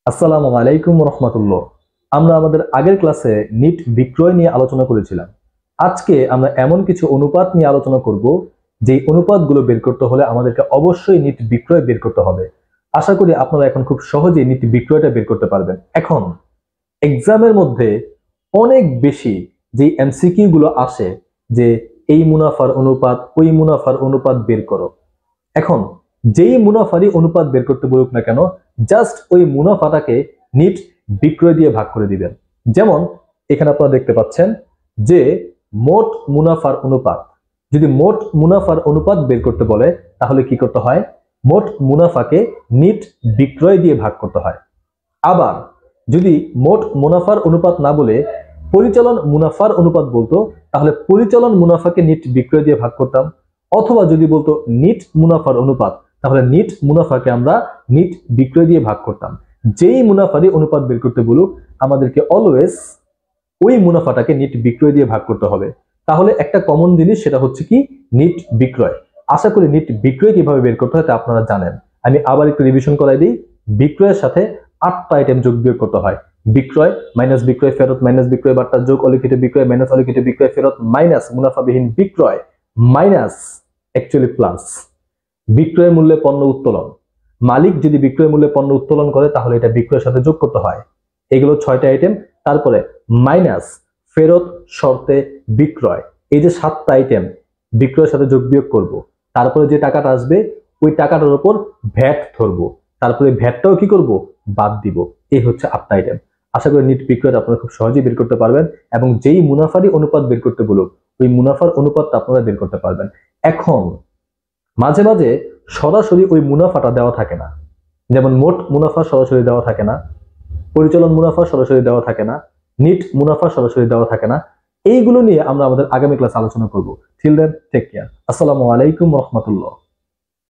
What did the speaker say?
আসসালামু আলাইকুম রহমতুল্লাহ। আমরা আমাদের আগের ক্লাসে নিট বিক্রয় নিয়ে আলোচনা করেছিলাম। আজকে আমরা এমন কিছু অনুপাত নিয়ে আলোচনা করব যে অনুপাতগুলো বের করতে হলে আমাদেরকে অবশ্যই নিট বিক্রয় বের করতে হবে। আশা করি আপনারা এখন খুব সহজেই নিট বিক্রয়টা বের করতে পারবেন। এখন এক্সামের মধ্যে অনেক বেশি যে এমসিকিউ গুলো আসে যে এই মুনাফার অনুপাত ওই মুনাফার অনুপাত বের করো। এখন যেই মুনাফারই অনুপাত বের করতে বলুক না কেন, জাস্ট ওই মুনাফাটাকে নিট বিক্রয় দিয়ে ভাগ করে দিবেন। যেমন এখানে আপনারা দেখতে পাচ্ছেন যে মোট মুনাফার অনুপাত, যদি মোট মুনাফার অনুপাত বের করতে বলে তাহলে কি করতে হয়? মোট মুনাফাকে নিট বিক্রয় দিয়ে ভাগ করতে হয়। আবার যদি মোট মুনাফার অনুপাত না বলে পরিচালন মুনাফার অনুপাত বলতো তাহলে পরিচালন মুনাফাকে নিট বিক্রয় দিয়ে ভাগ করতাম। অথবা যদি বলতো নিট মুনাফার অনুপাত তাহলে নিট মুনাফাকে আমরা নিট বিক্রয় দিয়ে ভাগ করতাম। যেই মুনাফারই অনুপাত বের করতে বলুক আমাদেরকে অলওয়েজ ওই মুনাফাটাকে নিট বিক্রয় দিয়ে ভাগ করতে হবে। তাহলে একটা কমন জিনিস, সেটা হচ্ছে কি নিট বিক্রয়। আশা করি নিট বিক্রয় কিভাবে বের করতে হয় তা আপনারা জানেন। আমি আবার একটু রিভিশন করাই দিই। বিক্রয়ের সাথে 8টা আইটেম যোগ বিয়োগ করতে হয়। বিক্রয় মাইনাস বিক্রয় ফেরত মাইনাস বিক্রয় বার্তা যোগ অলিখিত বিক্রয় মাইনাস অলিখিত বিক্রয় ফেরত মাইনাস মুনাফাবিহীন বিক্রয় মাইনাস অ্যাকচুয়ালি প্লাস বিক্রয় মূল্যে পণ্য উত্তোলন। মালিক যদি বিক্রয় মূল্যে পণ্য উত্তোলন করে তাহলে এটা বিক্রয়ের সাথে যোগ করতে হয়। এগুলো 6টা আইটেম। তারপরে মাইনাস ফেরত শর্তে বিক্রয়। এই যে 7টা আইটেম বিক্রয়ের সাথে যোগ বিয়োগ করব। তারপরে যে টাকাটা আসবে ওই টাকাটার উপর ভ্যাট ধরবো। তারপরে ভ্যাটটাও কি করব? বাদ দিব। এই হচ্ছে 8টা আইটেম। আশা করি নিট বিক্রয়টা আপনারা খুব সহজেই বের করতে পারবেন এবং যেই মুনাফারই অনুপাত বের করতে বলুক ওই মুনাফার অনুপাতটা আপনারা বের করতে পারবেন। এখন মাঝে মাঝে সরাসরি ওই মুনাফাটা দেওয়া থাকে না, যেমন মোট মুনাফা সরাসরি দেওয়া থাকে না, পরিচালন মুনাফা সরাসরি দেওয়া থাকে না, নিট মুনাফা সরাসরি দেওয়া থাকে না। এইগুলো নিয়ে আমরা আমাদের আগামী ক্লাসে আলোচনা করব। Till then take care. আসসালামু আলাইকুম রহমতুল্লাহ।